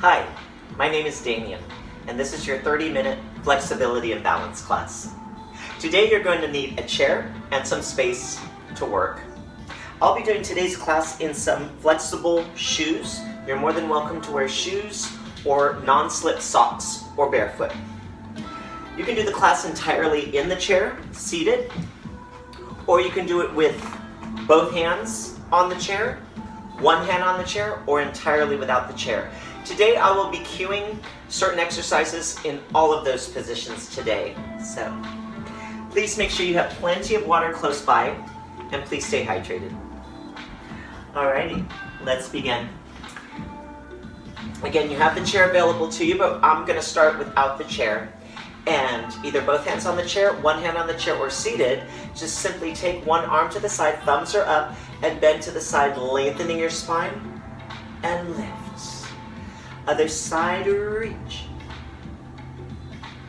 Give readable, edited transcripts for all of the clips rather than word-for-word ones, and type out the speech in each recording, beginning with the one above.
Hi, my name is Damien, and this is your 30-minute flexibility and balance class. Today you're going to need a chair and some space to work. I'll be doing today's class in some flexible shoes. You're more than welcome to wear shoes or non-slip socks or barefoot. You can do the class entirely in the chair, seated, or you can do it with both hands on the chair, one hand on the chair, or entirely without the chair. Today I will be cueing certain exercises in all of those positions today. So please make sure you have plenty of water close by and please stay hydrated. Alrighty, let's begin. Again, you have the chair available to you, but I'm going to start without the chair. And either both hands on the chair, one hand on the chair, or seated, just simply take one arm to the side, thumbs are up, and bend to the side, lengthening your spine, and lift. Other side, reach,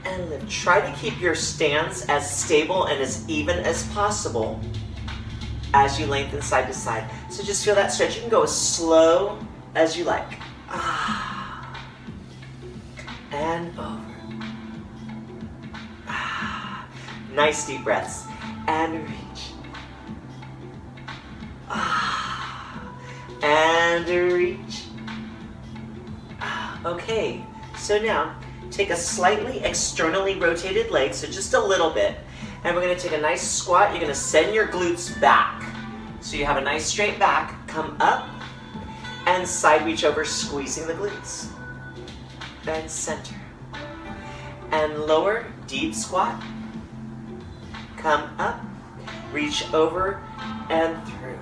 and lift. Try to keep your stance as stable and as even as possible as you lengthen side to side. So just feel that stretch. You can go as slow as you like. And over. Nice deep breaths. And reach. And reach. Okay, so now take a slightly externally rotated leg, so just a little bit, and we're going to take a nice squat. You're going to send your glutes back. So you have a nice straight back. Come up and side reach over, squeezing the glutes. And center. And lower, deep squat. Come up, reach over and through.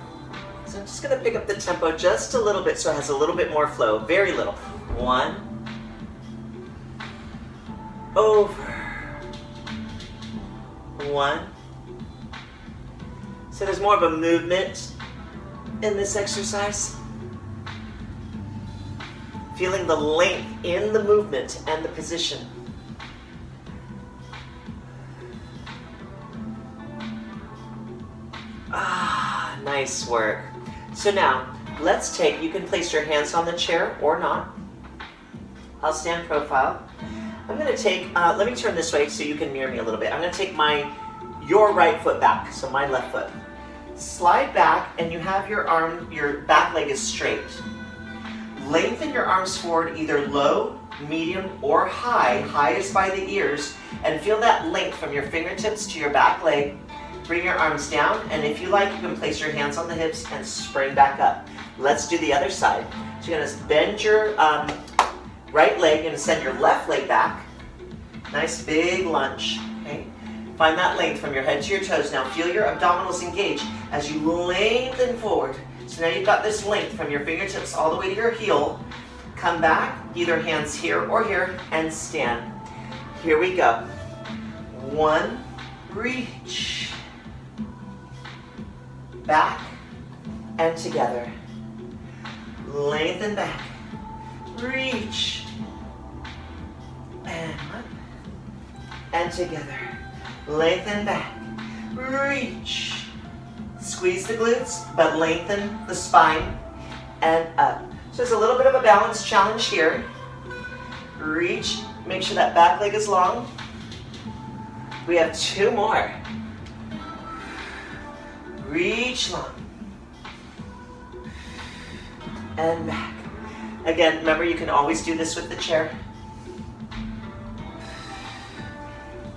So I'm just going to pick up the tempo just a little bit so it has a little bit more flow, very little. 1, over, 1. So there's more of a movement in this exercise. Feeling the length in the movement and the position. Nice work. So now, let's take, you can place your hands on the chair or not. I'll stand profile. I'm going to take, let me turn this way so you can mirror me a little bit. I'm going to take your right foot back, so my left foot. Slide back and you have your arm, your back leg is straight. Lengthen your arms forward either low, medium, or high. High is by the ears. And feel that length from your fingertips to your back leg. Bring your arms down, and if you like, you can place your hands on the hips and spring back up. Let's do the other side. So you're going to bend your right leg, you're going to send your left leg back. Nice big lunge. Okay? Find that length from your head to your toes. Now feel your abdominals engage as you lengthen forward. So now you've got this length from your fingertips all the way to your heel. Come back, either hands here or here, and stand. Here we go. 1, reach. Back and together. Lengthen back. Reach. And up. And together. Lengthen back. Reach. Squeeze the glutes, but lengthen the spine and up. So there's a little bit of a balance challenge here. Reach. Make sure that back leg is long. We have 2 more. Reach long. And back. Again, remember you can always do this with the chair.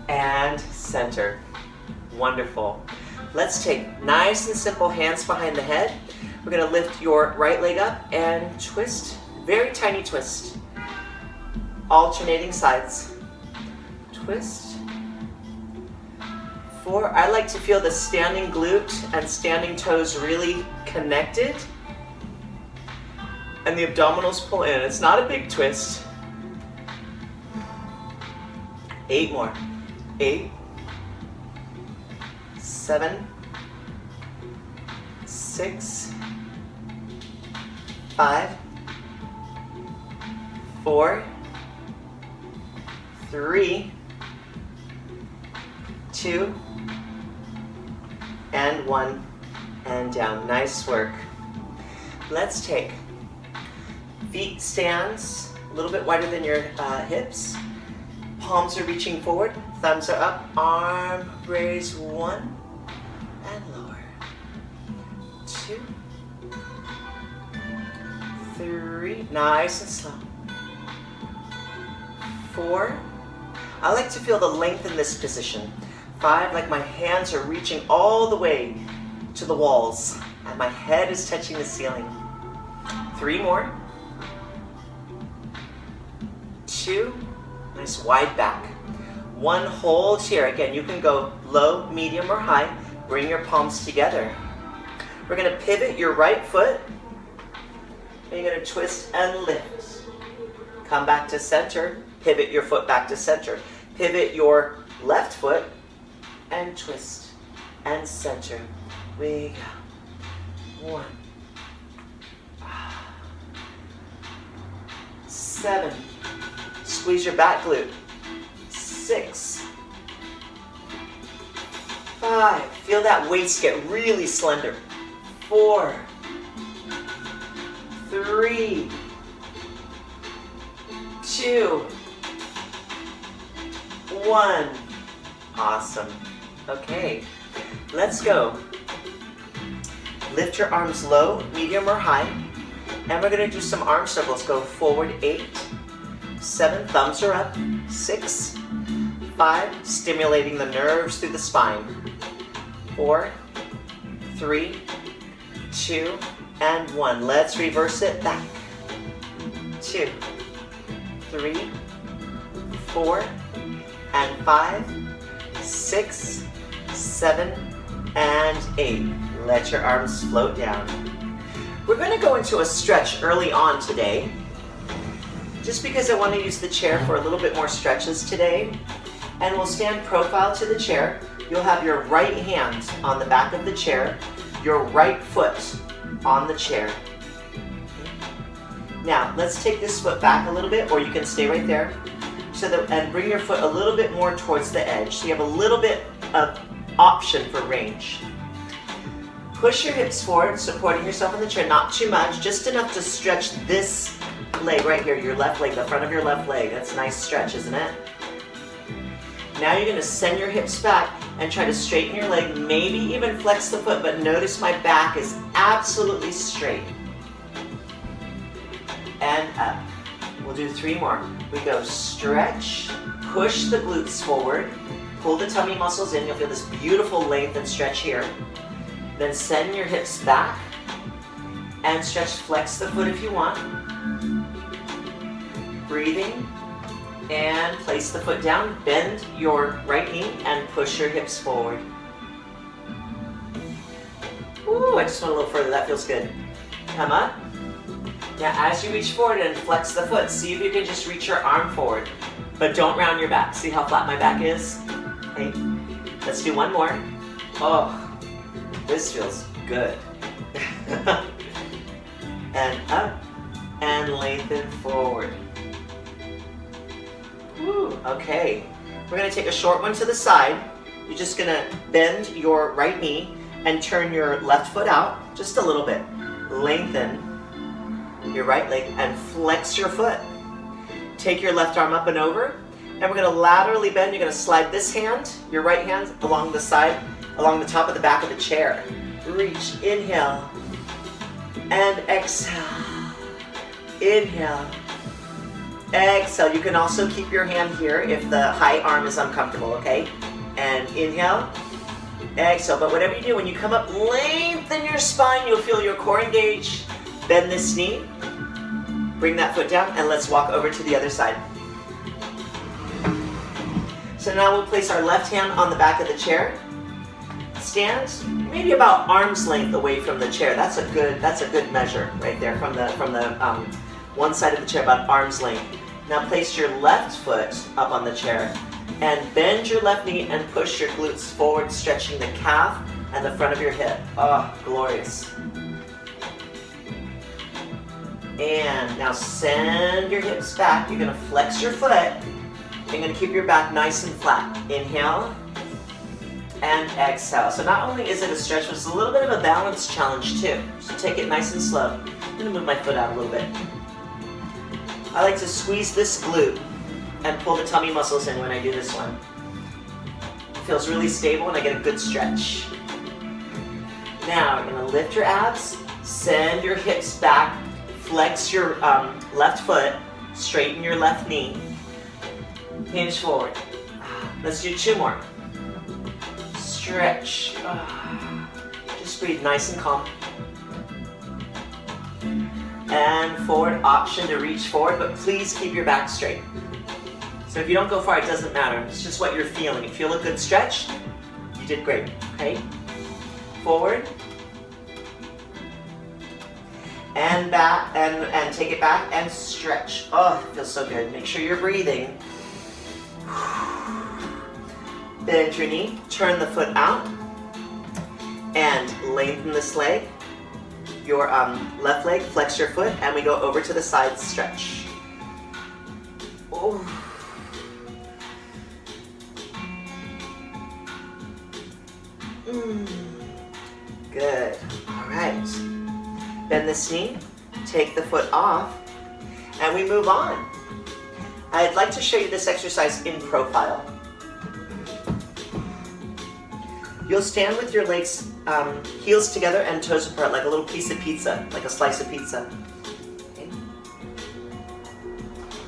And center. Wonderful. Let's take nice and simple hands behind the head. We're going to lift your right leg up and twist. Very tiny twist. Alternating sides. Twist. 4. I like to feel the standing glute and standing toes really connected. And the abdominals pull in. It's not a big twist. 8 more. 8, 7, 6, 5, 4, 3, 2, and 1, and down. Nice work. Let's take feet stands, a little bit wider than your hips. Palms are reaching forward, thumbs are up, arm raise, 1, and lower. 2, 3, nice and slow. 4, I like to feel the length in this position. 5, like my hands are reaching all the way to the walls and my head is touching the ceiling. 3 more. 2, nice wide back. 1, hold here. Again, you can go low, medium, or high. Bring your palms together. We're going to pivot your right foot. And you're going to twist and lift. Come back to center. Pivot your foot back to center. Pivot your left foot and twist and center. We go. 1, 7. Squeeze your back glute. 6, 5. Feel that waist get really slender. 4, 3, 2, 1. Awesome. Okay, let's go. Lift your arms low, medium, or high. And we're going to do some arm circles. Go forward 8, 7, thumbs are up. 6, 5, stimulating the nerves through the spine. 4, 3, 2, and 1. Let's reverse it back. 2, 3, 4, and 5, 6, 7, and 8. Let your arms float down. We're going to go into a stretch early on today, just because I want to use the chair for a little bit more stretches today. And we'll stand profile to the chair. You'll have your right hand on the back of the chair, your right foot on the chair. Now, let's take this foot back a little bit, or you can stay right there, and bring your foot a little bit more towards the edge, so you have a little bit of option for range. Push your hips forward, supporting yourself in the chair, not too much, just enough to stretch this leg right here, your left leg, the front of your left leg. That's a nice stretch, isn't it? Now you're going to send your hips back and try to straighten your leg, maybe even flex the foot, but notice my back is absolutely straight. And up. We'll do 3 more. We go stretch, push the glutes forward, pull the tummy muscles in. You'll feel this beautiful length and stretch here. Then send your hips back and stretch, flex the foot if you want. Breathing, and place the foot down, bend your right knee and push your hips forward. Ooh, I just went a little further, that feels good. Come up. Now as you reach forward and flex the foot, see if you can just reach your arm forward, but don't round your back. See how flat my back is? Okay, let's do 1 more. Oh, this feels good. And up, and lengthen forward. Woo, okay. We're going to take a short one to the side. You're just going to bend your right knee and turn your left foot out just a little bit. Lengthen your right leg and flex your foot. Take your left arm up and over, and we're going to laterally bend. You're going to slide this hand, your right hand, along the side, along the top of the back of the chair. Reach, inhale, and exhale. Inhale. Exhale. You can also keep your hand here if the high arm is uncomfortable, okay? And inhale, exhale. But whatever you do, when you come up, lengthen your spine. You'll feel your core engage. Bend this knee. Bring that foot down, and let's walk over to the other side. So now we'll place our left hand on the back of the chair. Stand maybe about arm's length away from the chair. That's a good measure right there from the one side of the chair, about arm's length. Now place your left foot up on the chair and bend your left knee and push your glutes forward, stretching the calf and the front of your hip. Oh, glorious. And now send your hips back. You're going to flex your foot. You're going to keep your back nice and flat. Inhale and exhale. So not only is it a stretch, but it's a little bit of a balance challenge too. So take it nice and slow. I'm going to move my foot out a little bit. I like to squeeze this glute and pull the tummy muscles in when I do this one. It feels really stable and I get a good stretch. Now, you're gonna lift your abs, send your hips back, flex your left foot, straighten your left knee, hinge forward. Let's do 2 more. Stretch. Just breathe nice and calm. And forward, option to reach forward, but please keep your back straight. So if you don't go far, it doesn't matter. It's just what you're feeling. If you feel a good stretch, you did great, okay? Forward. And back, and take it back and stretch. Oh, it feels so good. Make sure you're breathing. Bend your knee, turn the foot out, and lengthen this leg. Your left leg, flex your foot, and we go over to the side stretch. Oh. Good. All right. Bend this knee, take the foot off, and we move on. I'd like to show you this exercise in profile. You'll stand with your legs, heels together and toes apart, like a little piece of pizza, like a slice of pizza. Okay.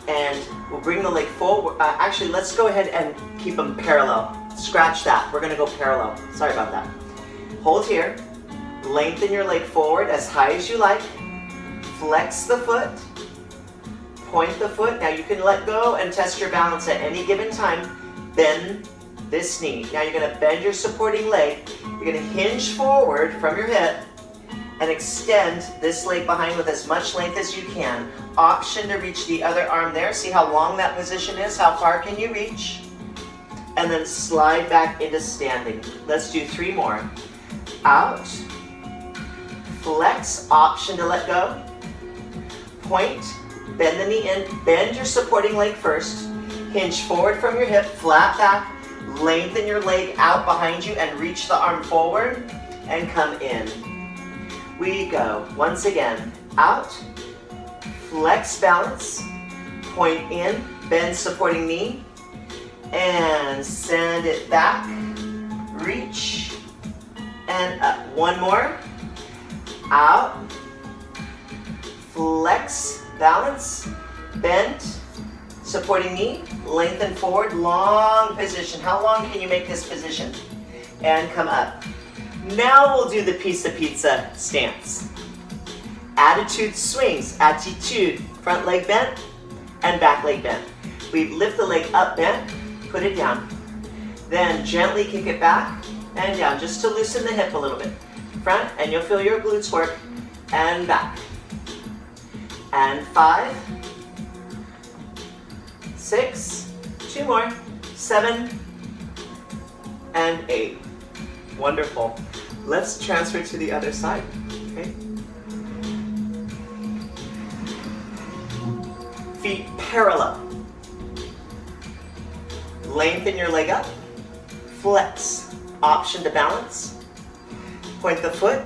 And we'll bring the leg forward. Actually, let's go ahead and keep them parallel. Scratch that. We're going to go parallel. Sorry about that. Hold here. Lengthen your leg forward as high as you like. Flex the foot. Point the foot. Now you can let go and test your balance at any given time. Bend this knee. Now you're going to bend your supporting leg. You're going to hinge forward from your hip and extend this leg behind with as much length as you can. Option to reach the other arm there. See how long that position is? How far can you reach? And then slide back into standing. Let's do 3 more. Out. Flex. Option to let go. Point. Bend the knee in. Bend your supporting leg first. Hinge forward from your hip. Flat back. Lengthen your leg out behind you and reach the arm forward and come in. We go. Once again. Out. Flex balance. Point in. Bend supporting knee. And send it back. Reach. And up. 1 more. Out. Flex. Balance. Bend. Supporting knee, lengthen forward, long position. How long can you make this position? And come up. Now we'll do the piece of pizza stance. Attitude swings, attitude, front leg bent and back leg bent. We lift the leg up bent, put it down. Then gently kick it back and down, just to loosen the hip a little bit. Front, and you'll feel your glutes work, and back. And 5, 6, 2 more, 7, and 8. Wonderful. Let's transfer to the other side, okay? Feet parallel. Lengthen your leg up, flex, option to balance. Point the foot,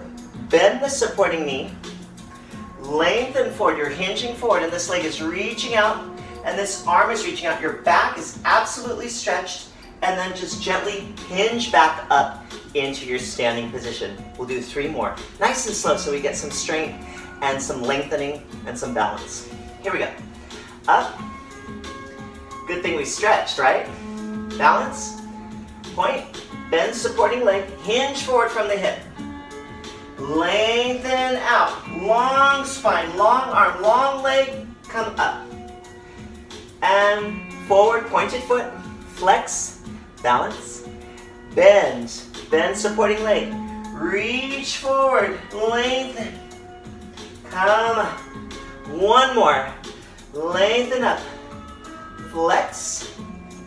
bend the supporting knee, lengthen forward, you're hinging forward and this leg is reaching out and this arm is reaching out. Your back is absolutely stretched, and then just gently hinge back up into your standing position. We'll do 3 more. Nice and slow so we get some strength and some lengthening and some balance. Here we go. Up. Good thing we stretched, right? Balance. Point. Bend supporting leg. Hinge forward from the hip. Lengthen out. Long spine, long arm, long leg. Come up. And forward, pointed foot, flex, balance, bend supporting leg, reach forward, lengthen, come up. 1 more, lengthen up, flex,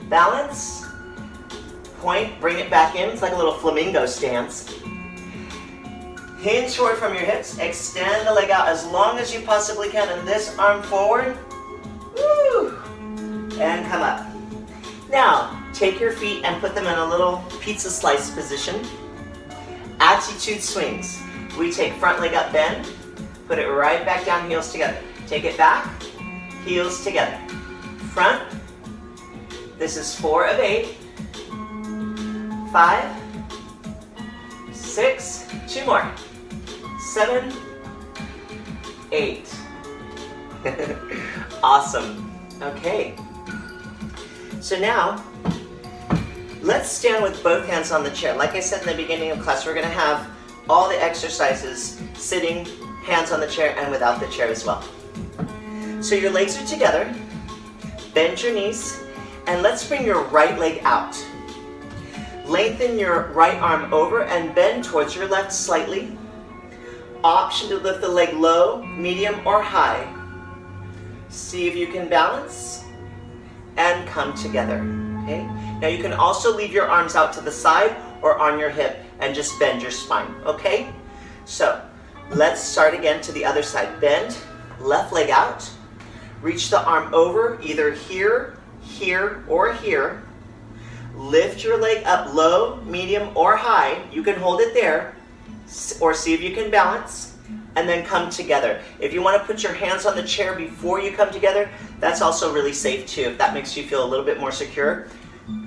balance, point, bring it back in. It's like a little flamingo stance. Hinge forward from your hips, extend the leg out as long as you possibly can, and this arm forward. Woo! And come up. Now, take your feet and put them in a little pizza slice position. Attitude swings. We take front leg up, bend, put it right back down, heels together. Take it back, heels together. Front, this is 4 of 8, 5, 6, 2 more, 7, 8. Awesome. Okay. So now, let's stand with both hands on the chair. Like I said in the beginning of class, we're going to have all the exercises sitting, hands on the chair, and without the chair as well. So your legs are together, bend your knees, and let's bring your right leg out. Lengthen your right arm over and bend towards your left slightly. Option to lift the leg low, medium, or high. See if you can balance and come together. Okay? Now you can also leave your arms out to the side or on your hip and just bend your spine. Okay? So let's start again to the other side. Bend, left leg out. Reach the arm over, either here, here, or here. Lift your leg up low, medium, or high. You can hold it there, or see if you can balance, and then come together. If you want to put your hands on the chair before you come together, that's also really safe too. If that makes you feel a little bit more secure,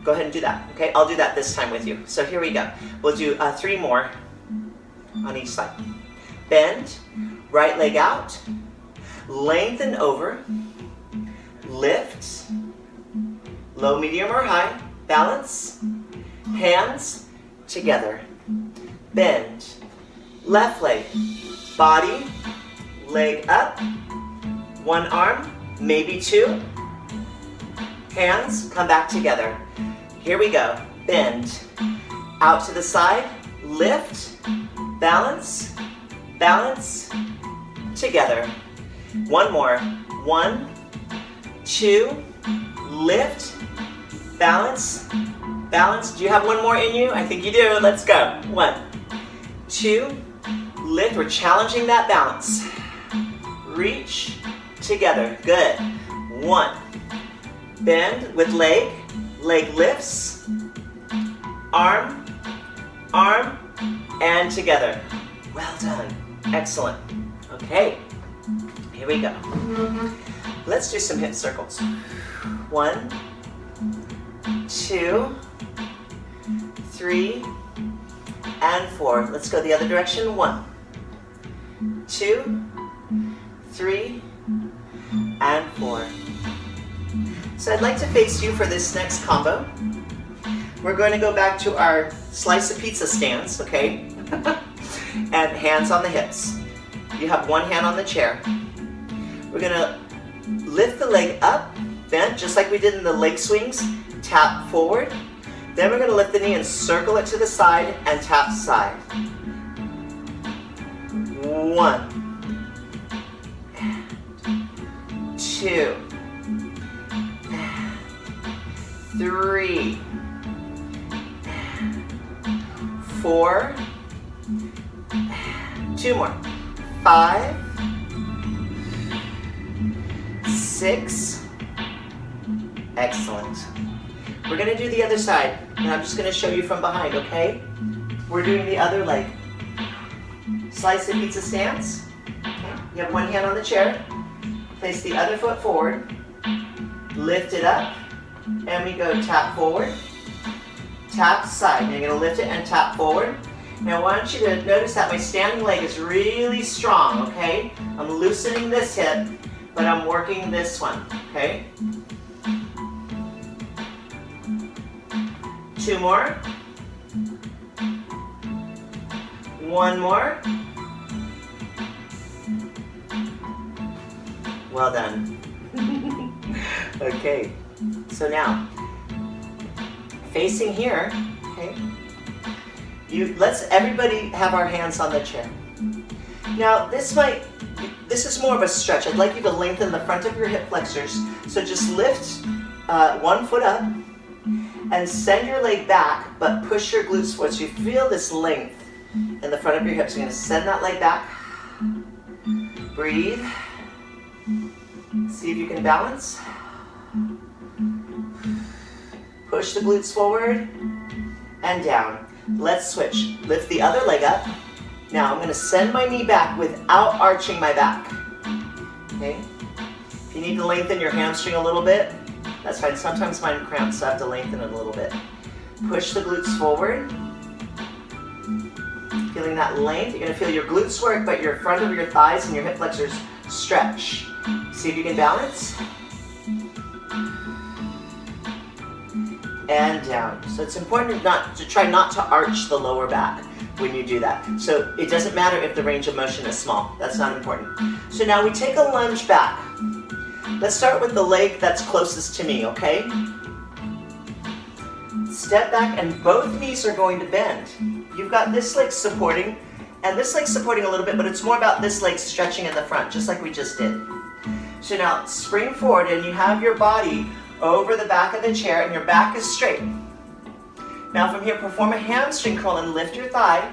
go ahead and do that. Okay, I'll do that this time with you. So here we go. We'll do 3 more on each side. Bend, right leg out, lengthen over, lift, low, medium, or high, balance, hands together, bend, left leg, body, leg up, one arm, maybe 2, hands, come back together. Here we go, bend, out to the side, lift, balance, balance, together. One more, 1, 2, lift, balance, balance. Do you have one more in you? I think you do. Let's go. 1, 2, lift. We're challenging that balance. Reach, together. Good. 1, bend with leg, leg lifts, arm, arm, and together. Well done. Excellent. Okay, here we go. Let's do some hip circles. 1, 2, 3, and 4. Let's go the other direction. 1, 2, 3, and 4. So I'd like to face you for this next combo. We're going to go back to our slice of pizza stance, okay? And hands on the hips. You have one hand on the chair. We're going to lift the leg up, bent, just like we did in the leg swings. Tap forward. Then we're going to lift the knee and circle it to the side and tap side. 1, 2, 3, 4, 2 more, 5, 6, excellent. We're going to do the other side, and I'm just going to show you from behind, okay? We're doing the other leg. Slice and pizza stance. Okay. You have one hand on the chair. Place the other foot forward. Lift it up, and we go tap forward, tap side. Now you're going to lift it and tap forward. Now I want you to notice that my standing leg is really strong, okay? I'm loosening this hip, but I'm working this one, okay? 2 more. 1 more. Well done. Okay, so now, facing here, okay? Let's everybody have our hands on the chair. Now this is more of a stretch. I'd like you to lengthen the front of your hip flexors. So just lift one foot up and send your leg back, but push your glutes forward. So you feel this length in the front of your hips. You're going to send that leg back. Breathe. See if you can balance. Push the glutes forward and down. Let's switch. Lift the other leg up. Now I'm going to send my knee back without arching my back. Okay? If you need to lengthen your hamstring a little bit, that's fine. Sometimes mine cramps, so I have to lengthen it a little bit. Push the glutes forward. Feeling that length. You're going to feel your glutes work, but your front of your thighs and your hip flexors stretch. See if you can balance. And down. So it's important to try not to arch the lower back when you do that. So it doesn't matter if the range of motion is small. That's not important. So now we take a lunge back. Let's start with the leg that's closest to me, okay? Step back and both knees are going to bend. You've got this leg supporting and this leg supporting a little bit, but it's more about this leg stretching in the front, just like we just did. So now spring forward and you have your body over the back of the chair and your back is straight. Now from here, perform a hamstring curl and lift your thigh.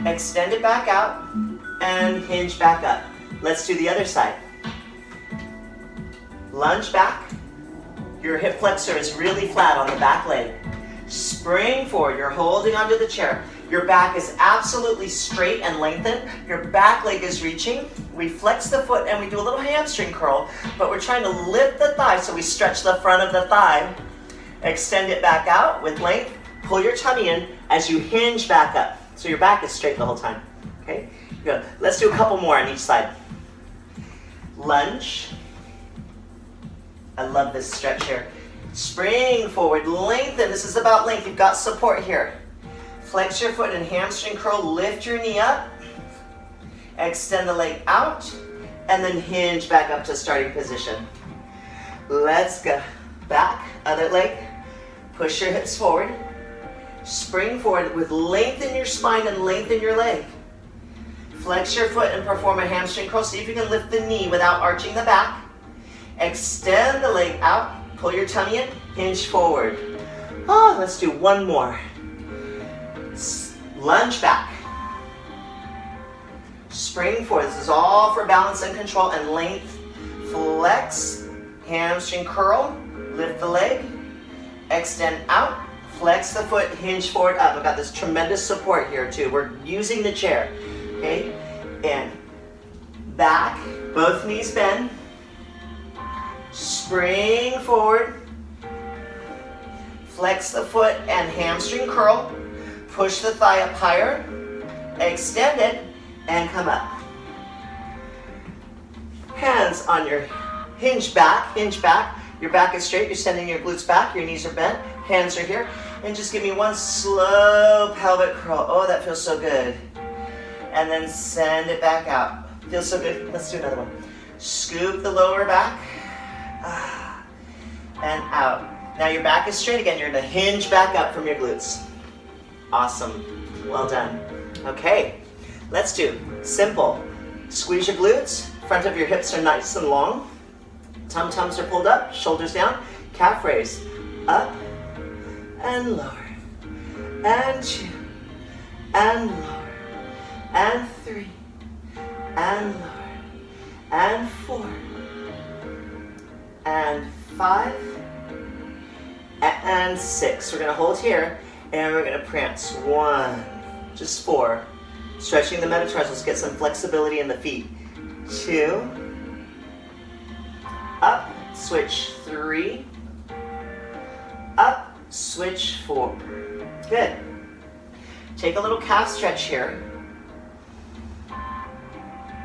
Extend it back out and hinge back up. Let's do the other side. Lunge back. Your hip flexor is really flat on the back leg. Spring forward. You're holding onto the chair. Your back is absolutely straight and lengthened. Your back leg is reaching. We flex the foot and we do a little hamstring curl, but we're trying to lift the thigh so we stretch the front of the thigh. Extend it back out with length. Pull your tummy in as you hinge back up. So your back is straight the whole time. Okay? Good. Let's do a couple more on each side. Lunge. I love this stretch here. Spring forward, lengthen. This is about length. You've got support here. Flex your foot and hamstring curl. Lift your knee up. Extend the leg out. And then hinge back up to starting position. Let's go. Back, other leg. Push your hips forward. Spring forward with length in your spine and length in your leg. Flex your foot and perform a hamstring curl. See if you can lift the knee without arching the back. Extend the leg out. Pull your tummy in. Hinge forward. Oh, let's do one more. Lunge back. Spring forward. This is all for balance and control and length. Flex. Hamstring curl. Lift the leg. Extend out. Flex the foot. Hinge forward up. I've got this tremendous support here too. We're using the chair. Okay? And back. Both knees bend. Spring forward. Flex the foot and hamstring curl. Push the thigh up higher. Extend it and come up. Hands on your hinge back. Hinge back. Your back is straight. You're sending your glutes back. Your knees are bent. Hands are here. And just give me one slow pelvic curl. Oh, that feels so good. And then send it back out. Feels so good. Let's do another one. Scoop the lower back. And out. Now your back is straight again. You're going to hinge back up from your glutes. Awesome. Well done. Okay. Let's do simple. Squeeze your glutes. Front of your hips are nice and long. Tum-tums are pulled up. Shoulders down. Calf raise. Up and lower. And 2. And lower. And 3. And lower. And 4. And 5. And 6. We're going to hold here and we're going to prance. 1. Just 4. Stretching the metatarsals. Get some flexibility in the feet. 2. Up. Switch. 3. Up. Switch. 4. Good. Take a little calf stretch here.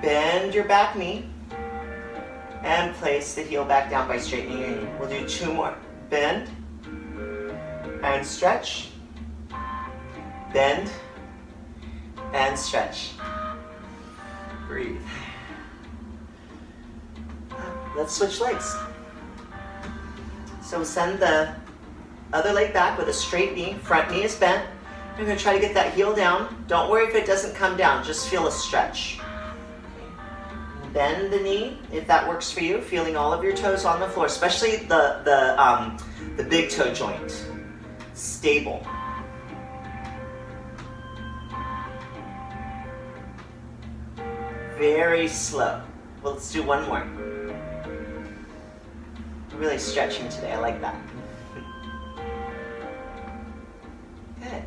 Bend your back knee. And place the heel back down by straightening your knee. We'll do 2 more. Bend. And stretch. Bend. And stretch. Breathe. Let's switch legs. So send the other leg back with a straight knee. Front knee is bent. You're going to try to get that heel down. Don't worry if it doesn't come down. Just feel a stretch. Bend the knee if that works for you. Feeling all of your toes on the floor, especially the big toe joint. Stable. Very slow. Well, let's do one more. Really stretching today. I like that. Good.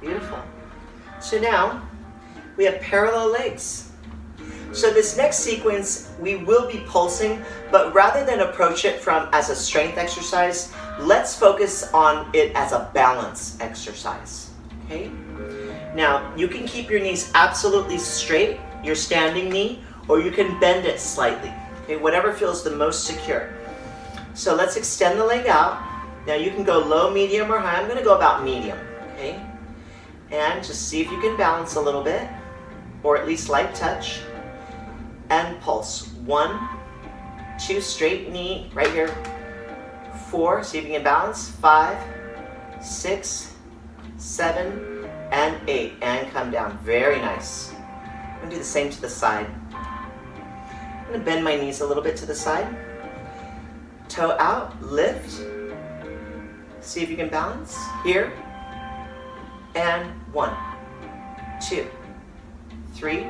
Beautiful. So now we have parallel legs. So this next sequence, we will be pulsing, but rather than approach it as a strength exercise, let's focus on it as a balance exercise, okay? Now, you can keep your knees absolutely straight, your standing knee, or you can bend it slightly, okay? Whatever feels the most secure. So let's extend the leg out. Now you can go low, medium, or high. I'm gonna go about medium, okay? And just see if you can balance a little bit, or at least light touch. And pulse. 1, 2, straight knee right here. 4, see if you can balance. 5, 6, 7, and 8. And come down. Very nice. I'm going to do the same to the side. I'm going to bend my knees a little bit to the side. Toe out, lift. See if you can balance. Here. And 1, 2, 3,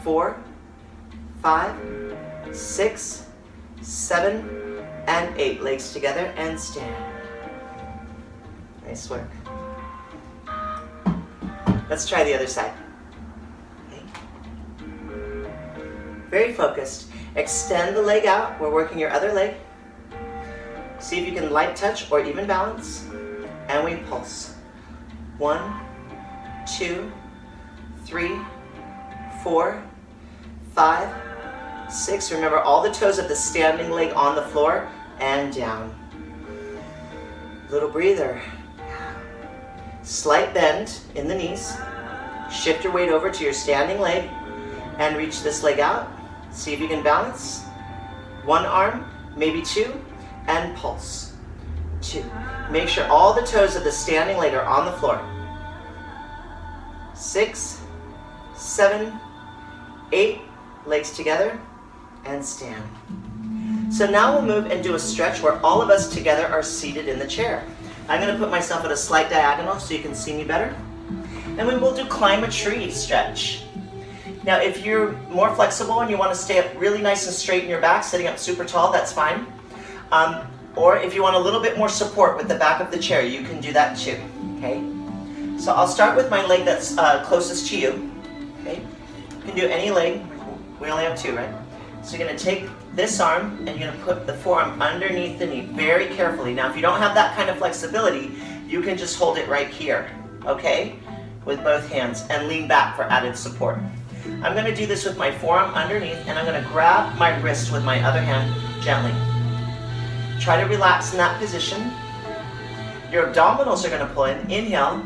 4, 5, 6, 7, and 8. Legs together and stand. Nice work. Let's try the other side. Okay. Very focused. Extend the leg out. We're working your other leg. See if you can light touch or even balance. And we pulse. 1, 2, 3, 4, 5, 6. Remember all the toes of the standing leg on the floor and down. Little breather. Slight bend in the knees. Shift your weight over to your standing leg and reach this leg out. See if you can balance. 1 arm, maybe 2, and pulse. 2. Make sure all the toes of the standing leg are on the floor. 6, 7, 8. Legs together and stand. So now we'll move and do a stretch where all of us together are seated in the chair. I'm going to put myself at a slight diagonal so you can see me better. And we will do climb a tree stretch. Now if you're more flexible and you want to stay up really nice and straight in your back, sitting up super tall, that's fine. Or if you want a little bit more support with the back of the chair, you can do that too. Okay? So I'll start with my leg that's closest to you. Okay? You can do any leg. We only have 2, right? So you're going to take this arm and you're going to put the forearm underneath the knee very carefully. Now if you don't have that kind of flexibility, you can just hold it right here, okay? With both hands and lean back for added support. I'm going to do this with my forearm underneath and I'm going to grab my wrist with my other hand gently. Try to relax in that position. Your abdominals are going to pull in. Inhale.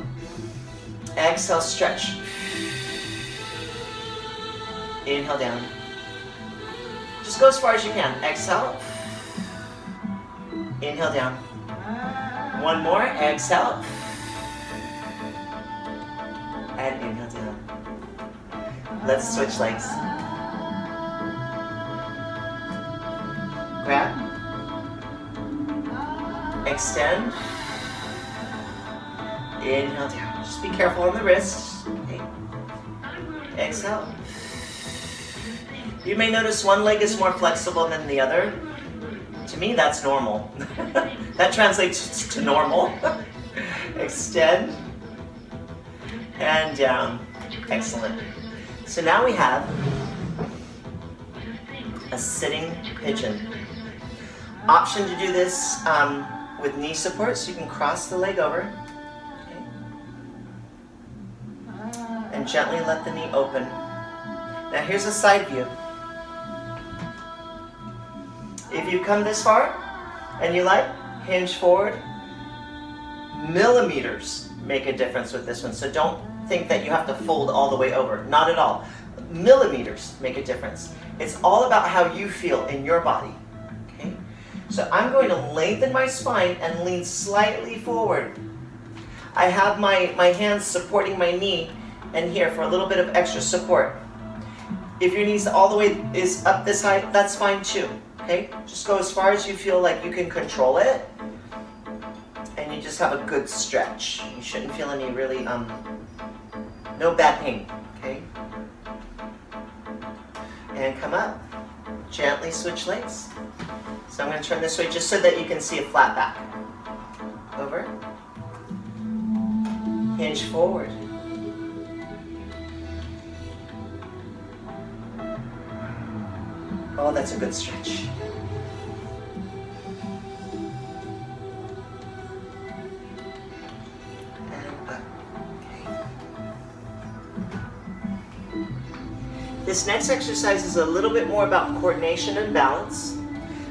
Exhale, stretch. Inhale down. Just go as far as you can. Exhale. Inhale down. One more. Exhale. And inhale down. Let's switch legs. Grab. Extend. Inhale down. Just be careful on the wrists. Okay. Exhale. You may notice one leg is more flexible than the other. To me, that's normal. That translates to normal. Extend. And down. Excellent. So now we have a sitting pigeon. Option to do this with knee support, so you can cross the leg over. Okay. And gently let the knee open. Now here's a side view. If you come this far and you like, hinge forward. Millimeters make a difference with this one, so don't think that you have to fold all the way over. Not at all. Millimeters make a difference. It's all about how you feel in your body. Okay? So I'm going to lengthen my spine and lean slightly forward. I have my hands supporting my knee and here for a little bit of extra support. If your knees all the way is up this high, that's fine too. Okay? Just go as far as you feel like you can control it. And you just have a good stretch. You shouldn't feel any really, no bad pain. Okay? And come up. Gently switch legs. So I'm going to turn this way just so that you can see a flat back. Over. Hinge forward. Oh, that's a good stretch. And up. Okay. This next exercise is a little bit more about coordination and balance.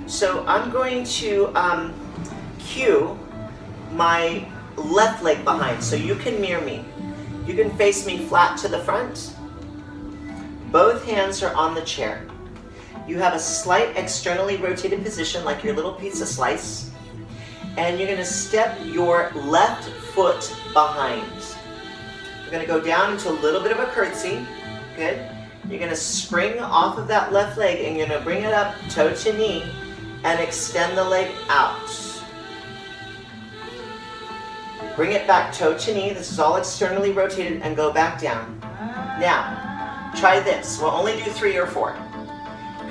So I'm going to cue my left leg behind, so you can mirror me. You can face me flat to the front. Both hands are on the chair. You have a slight externally rotated position like your little pizza slice. And you're going to step your left foot behind. You're going to go down into a little bit of a curtsy. Good. You're going to spring off of that left leg and you're going to bring it up toe to knee and extend the leg out. Bring it back toe to knee. This is all externally rotated and go back down. Now, try this. We'll only do 3 or 4.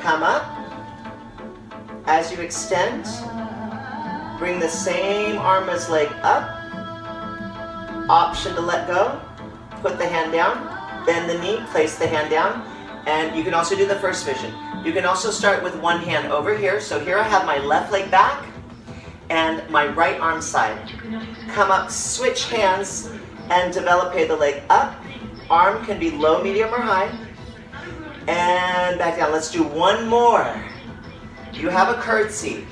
Come up. As you extend, bring the same arm as leg up. Option to let go. Put the hand down. Bend the knee. Place the hand down. And you can also do the first vision. You can also start with one hand over here. So here I have my left leg back and my right arm side. Come up, switch hands, and develop the leg up. Arm can be low, medium, or high. And back down. Let's do one more. You have a curtsy.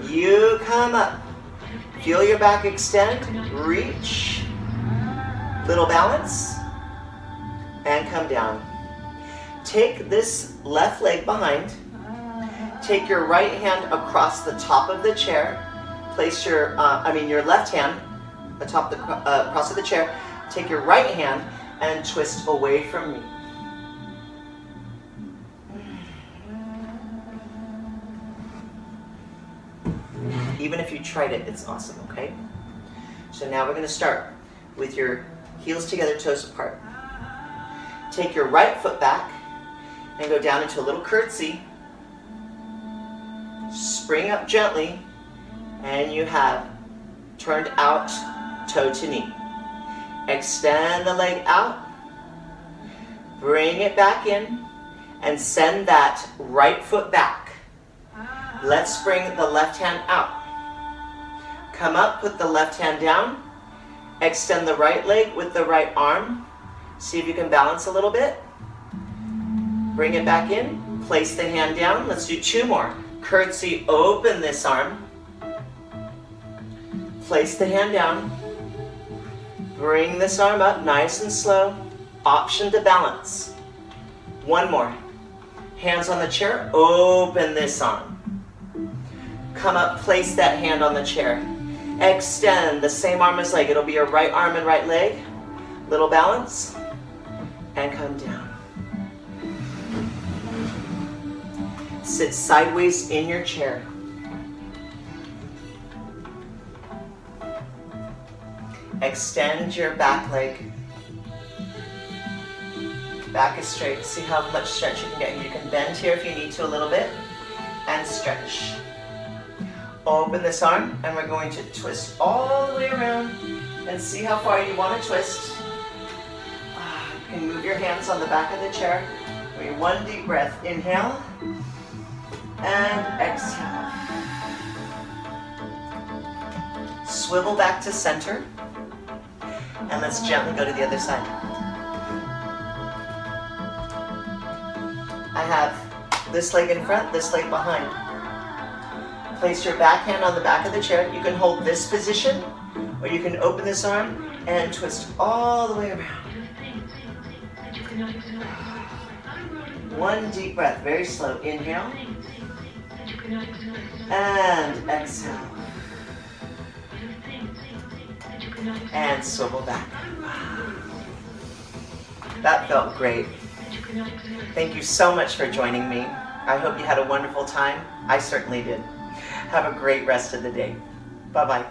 You come up. Feel your back extend. Reach. Little balance. And come down. Take this left leg behind. Take your right hand across the top of the chair. Place your left hand atop the across of the chair. Take your right hand and twist away from me. Even if you tried it, it's awesome, okay? So now we're going to start with your heels together, toes apart. Take your right foot back and go down into a little curtsy. Spring up gently, and you have turned out toe to knee. Extend the leg out, bring it back in, and send that right foot back. Let's bring the left hand out. Come up, put the left hand down, extend the right leg with the right arm. See if you can balance a little bit. Bring it back in, place the hand down. Let's do 2 more. Curtsy, open this arm. Place the hand down. Bring this arm up, nice and slow. Option to balance. 1 more. Hands on the chair, open this arm. Come up, place that hand on the chair. Extend the same arm as leg. It'll be your right arm and right leg. Little balance. And come down. Sit sideways in your chair. Extend your back leg. Back is straight. See how much stretch you can get. You can bend here if you need to a little bit. And stretch. Open this arm, and we're going to twist all the way around and see how far you want to twist. You can move your hands on the back of the chair. Take 1 deep breath. Inhale and exhale. Swivel back to center, and let's gently go to the other side. I have this leg in front, this leg behind. Place your back hand on the back of the chair. You can hold this position, or you can open this arm and twist all the way around. 1 deep breath, very slow. Inhale and exhale. And swivel back. That felt great. Thank you so much for joining me. I hope you had a wonderful time. I certainly did. Have a great rest of the day. Bye-bye.